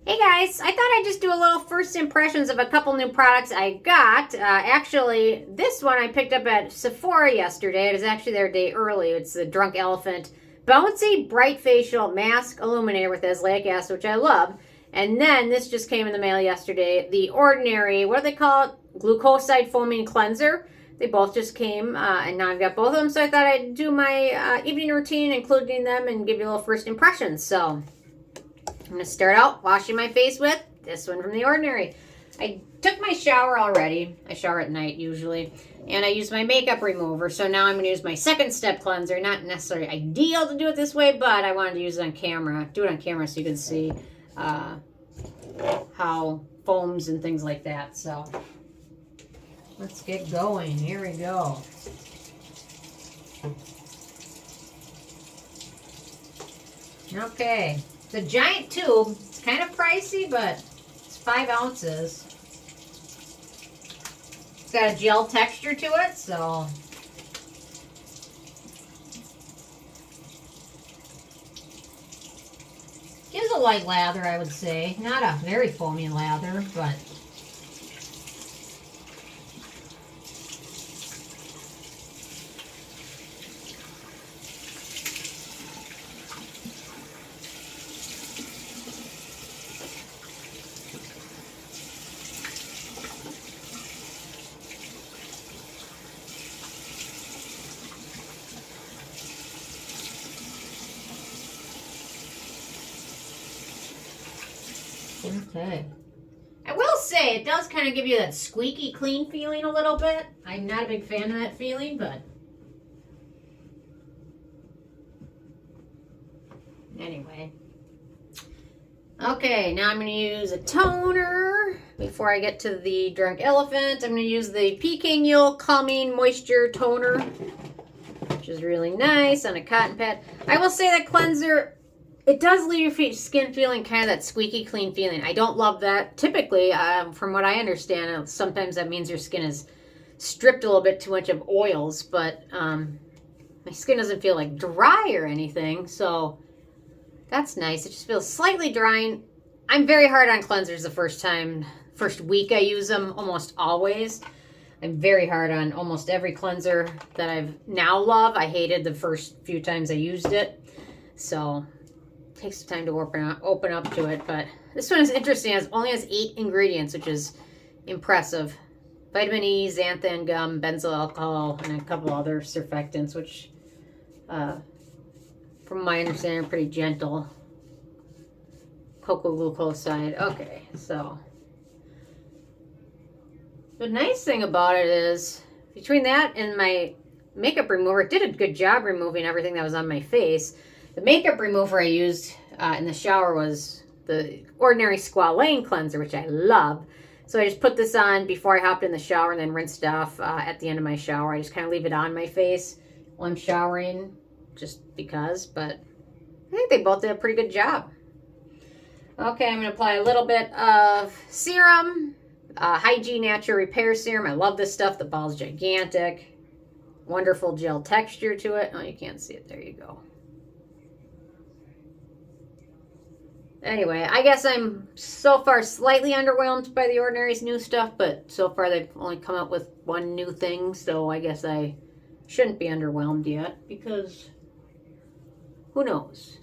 Hey guys, I thought I'd just do a little first impressions of a couple new products I got. Actually, this one I picked up at Sephora yesterday. It is actually their day early. It's the Drunk Elephant Bouncy Brightfacial Mask Illuminator with Azelaic acid, which I love. And then this just came in the mail yesterday. The Ordinary, what do they call it? Glucoside Foaming Cleanser. They both just came, and now I've got both of them. So I thought I'd do my evening routine, including them, and give you a little first impressions. So I'm going to start out washing my face with this one from The Ordinary. I took my shower already. I shower at night usually. And I use my makeup remover. So now I'm going to use my second step cleanser. Not necessarily ideal to do it this way, but I wanted to use it on camera. Do it on camera so you can see how foams and things like that. So let's get going. Here we go. Okay. It's a giant tube. It's kind of pricey, but it's 5 ounces. It's got a gel texture to it, so gives a light lather, I would say. Not a very foamy lather, but okay. I will say it does kind of give you that squeaky clean feeling a little bit. I'm not a big fan of that feeling, but anyway. Okay, now I'm going to use a toner before I get to the Drunk Elephant. I'm going to use the Peking Yule Calming Moisture Toner, which is really nice on a cotton pad. I will say that cleanser, it does leave your skin feeling kind of that squeaky clean feeling. I don't love that. Typically, from what I understand, sometimes that means your skin is stripped a little bit too much of oils, but my skin doesn't feel like dry or anything, so that's nice. It just feels slightly drying. I'm very hard on cleansers the first week I use them, almost always. I'm very hard on almost every cleanser that I've now love. I hated the first few times I used it, so it takes some time to open up to it. But this one is interesting. It only has 8 ingredients, which is impressive. Vitamin E, xanthan gum, benzyl alcohol, and a couple other surfactants, which from my understanding are pretty gentle. Glucoside. Okay, so the nice thing about it is between that and my makeup remover, it did a good job removing everything that was on my face. The makeup remover I used in the shower was the Ordinary Squalane Cleanser, which I love. So I just put this on before I hopped in the shower and then rinsed off at the end of my shower. I just kind of leave it on my face while I'm showering just because, but I think they both did a pretty good job. Okay, I'm going to apply a little bit of serum, Hygiene Natural Repair Serum. I love this stuff. The ball's gigantic. Wonderful gel texture to it. Oh, you can't see it. There you go. Anyway, I guess I'm so far slightly underwhelmed by The Ordinary's new stuff, but so far they've only come up with one new thing, so I guess I shouldn't be underwhelmed yet, because who knows?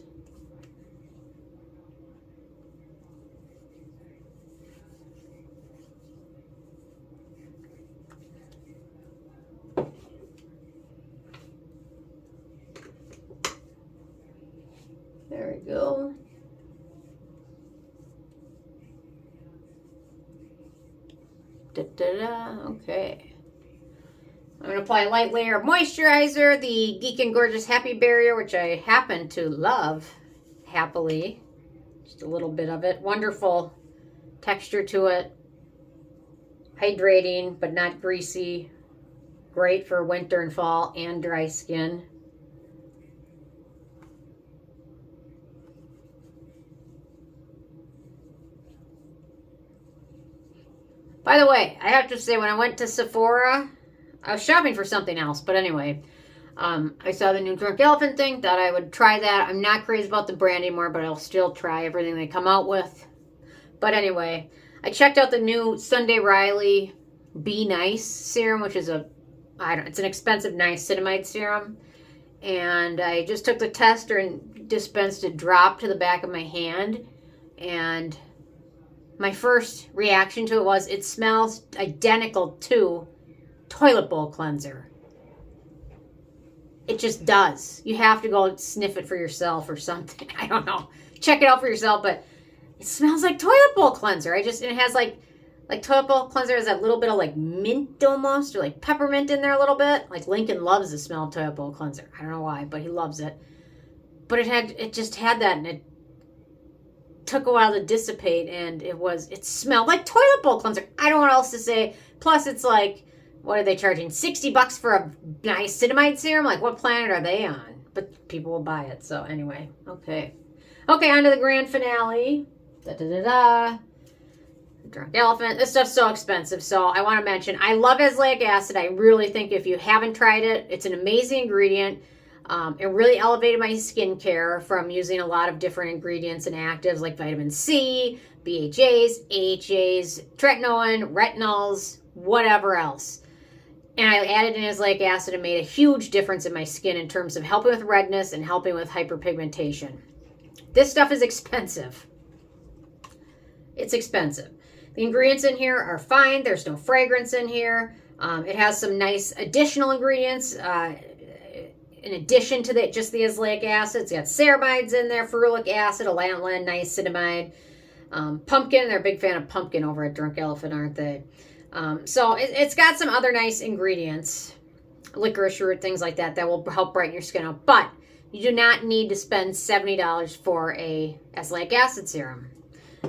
There we go. Okay. I'm going to apply a light layer of moisturizer, the Geek and Gorgeous Happy Barrier, which I happen to love happily. Just a little bit of it. Wonderful texture to it. Hydrating, but not greasy. Great for winter and fall and dry skin. By the way, I have to say, when I went to Sephora, I was shopping for something else, but anyway, I saw the new Drunk Elephant thing, thought I would try that. I'm not crazy about the brand anymore, but I'll still try everything they come out with. But anyway, I checked out the new Sunday Riley Be Nice serum, which is it's an expensive niacinamide serum. And I just took the tester and dispensed a drop to the back of my hand. And my first reaction to it was, it smells identical to toilet bowl cleanser. It just does. You have to go sniff it for yourself or something. I don't know. Check it out for yourself, but it smells like toilet bowl cleanser. It has like toilet bowl cleanser has that little bit of like mint almost, or like peppermint in there a little bit. Like Lincoln loves the smell of toilet bowl cleanser. I don't know why, but he loves it. But it just had that, and it took a while to dissipate, and it smelled like toilet bowl cleanser. I don't know what else to say. Plus it's like, what are they charging? $60 for a niacinamide serum? Like, what planet are they on? But people will buy it. So anyway, okay, on to the grand finale. Drunk Elephant. This stuff's so expensive, so I want to mention, I love azelaic acid. I really think if you haven't tried it, it's an amazing ingredient. It really elevated my skincare from using a lot of different ingredients and actives like vitamin C, BHAs, AHAs, tretinoin, retinols, whatever else. And I added in azelaic acid and made a huge difference in my skin in terms of helping with redness and helping with hyperpigmentation. This stuff is expensive. It's expensive. The ingredients in here are fine. There's no fragrance in here. It has some nice additional ingredients in addition to just the azelaic acid. It's got ceramides in there, ferulic acid, allantoin, niacinamide, pumpkin. They're a big fan of pumpkin over at Drunk Elephant, aren't they? So it's got some other nice ingredients, licorice root, things like that will help brighten your skin up. But you do not need to spend $70 for a azelaic acid serum.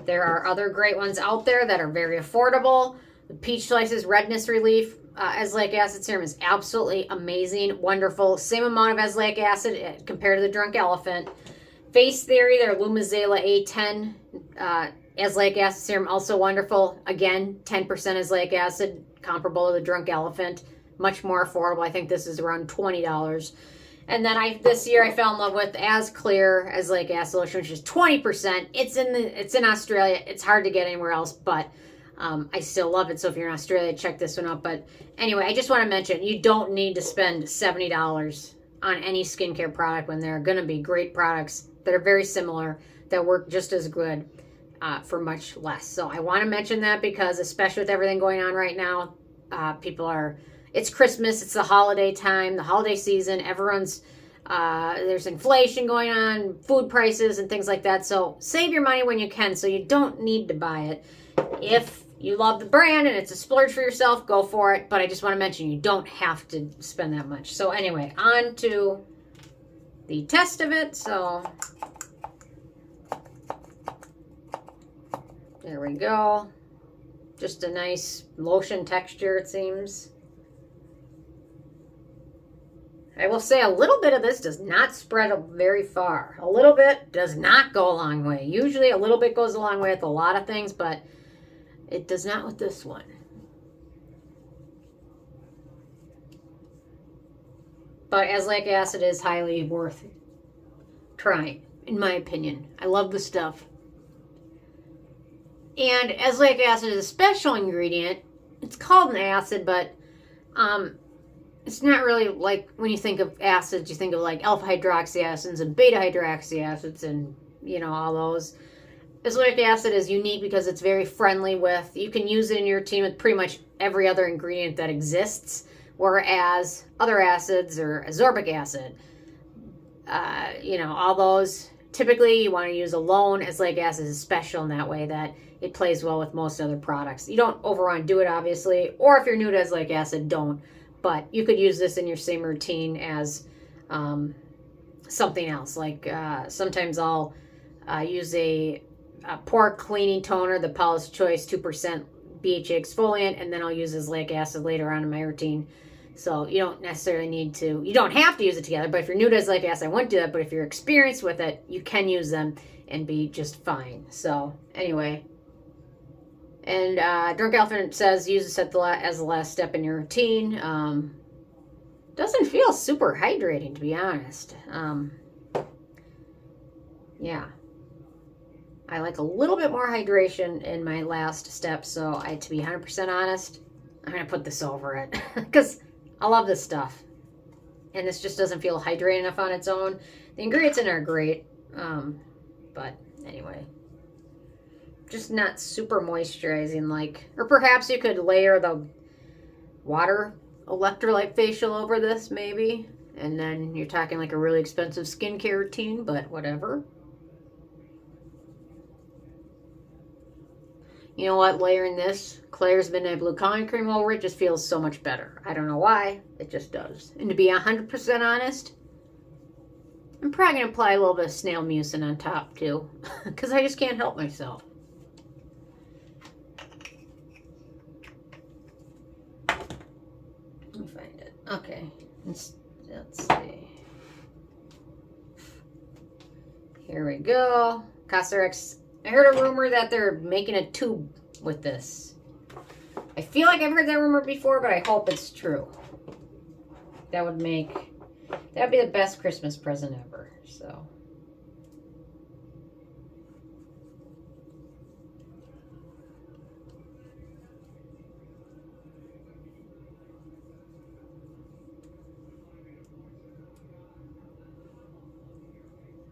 There are other great ones out there that are very affordable. The Peach Slices Redness Relief azelaic acid serum is absolutely amazing, wonderful. Same amount of azelaic acid compared to the Drunk Elephant. Face Theory, their Lumizela A10 azelaic acid serum, also wonderful. Again, 10% azelaic acid, comparable to the Drunk Elephant. Much more affordable. I think this is around $20. And then this year I fell in love with As Clear azelaic acid lotion, which is 20%. It's in Australia. It's hard to get anywhere else, but I still love it. So if you're in Australia, check this one out. But anyway, I just want to mention, you don't need to spend $70 on any skincare product when there are going to be great products that are very similar that work just as good for much less. So I want to mention that because, especially with everything going on right now, it's Christmas, it's the holiday time, the holiday season, there's inflation going on, food prices and things like that. So save your money when you can, so you don't need to buy it. If you love the brand and it's a splurge for yourself, go for it. But I just want to mention, you don't have to spend that much. So anyway, on to the test of it. So there we go. Just a nice lotion texture, it seems. I will say a little bit of this does not spread very far. A little bit does not go a long way. Usually a little bit goes a long way with a lot of things, but it does not with this one. But azelaic acid is highly worth trying, in my opinion. I love the stuff. And azelaic acid is a special ingredient. It's called an acid, but it's not really like, when you think of acids, you think of like alpha hydroxy acids and beta hydroxy acids and, all those. Azelaic acid is unique because it's very friendly with, you can use it in your routine with pretty much every other ingredient that exists, whereas other acids or ascorbic acid, all those, typically you want to use alone. Azelaic acid is special in that way that it plays well with most other products. You don't do it, obviously, or if you're new to azelaic acid, don't. But you could use this in your same routine as something else. Like sometimes I'll use a pore cleaning toner, the Paula's Choice 2% BHA exfoliant, and then I'll use azelaic acid later on in my routine. So you don't necessarily you don't have to use it together, but if you're new to azelaic acid, I wouldn't do that. But if you're experienced with it, you can use them and be just fine. So anyway. And Drunk Elephant says use this as the last step in your routine. Doesn't feel super hydrating, to be honest. Yeah. I like a little bit more hydration in my last step, so to be 100% honest, I'm going to put this over it because I love this stuff. And this just doesn't feel hydrated enough on its own. The ingredients in it are great, but anyway. Just not super moisturizing like, or perhaps you could layer the water electrolyte facial over this maybe, and then you're talking like a really expensive skincare routine, but whatever. You know what, layering this Claire's Midnight Blue Calming Cream over it just feels so much better. I don't know why, it just does. And to be 100% honest, I'm probably going to apply a little bit of snail mucin on top too, because I just can't help myself. Let me find it. Okay, let's see. Here we go. Cosrx. I heard a rumor that they're making a tube with this. I feel like I've heard that rumor before, but I hope it's true. That would be the best Christmas present ever, so.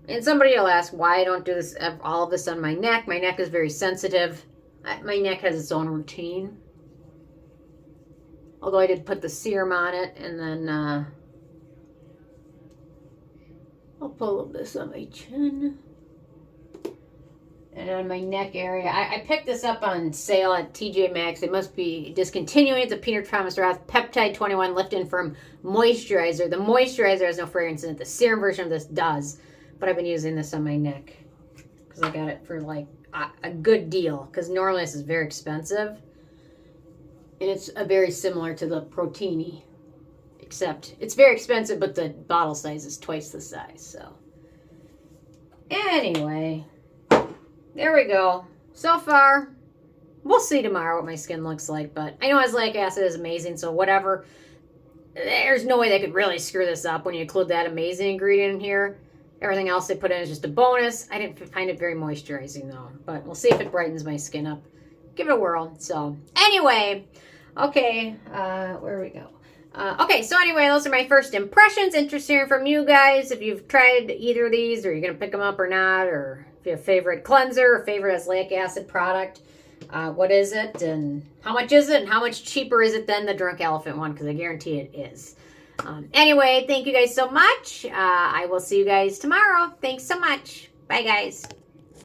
And somebody will ask why I don't do this, all of this on my neck. My neck is very sensitive. My neck has its own routine. Although I did put the serum on it, and then I'll pull this on my chin. And on my neck area. I picked this up on sale at TJ Maxx. They must be discontinuing it. The Peter Thomas Roth Peptide 21 Lift and Firm Moisturizer. The moisturizer has no fragrance in it. The serum version of this does. But I've been using this on my neck because I got it for like a good deal, because normally this is very expensive. And it's very similar to the Proteini, except it's very expensive, but the bottle size is twice the size. So anyway, there we go. So far, we'll see tomorrow what my skin looks like, but I know azelaic acid is amazing, so whatever. There's no way they could really screw this up when you include that amazing ingredient in here. Everything else they put in is just a bonus. I didn't find it very moisturizing though, but we'll see if it brightens my skin up. Give it a whirl. So anyway, okay, where we go? Okay, so anyway, those are my first impressions. Interested in from you guys if you've tried either of these, or you're gonna pick them up or not, or if you have a favorite cleanser or favorite azelaic acid product. What is it, and how much is it, and how much cheaper is it than the Drunk Elephant one? Because I guarantee it is. Anyway, thank you guys so much. I will see you guys tomorrow. Thanks so much. Bye, guys.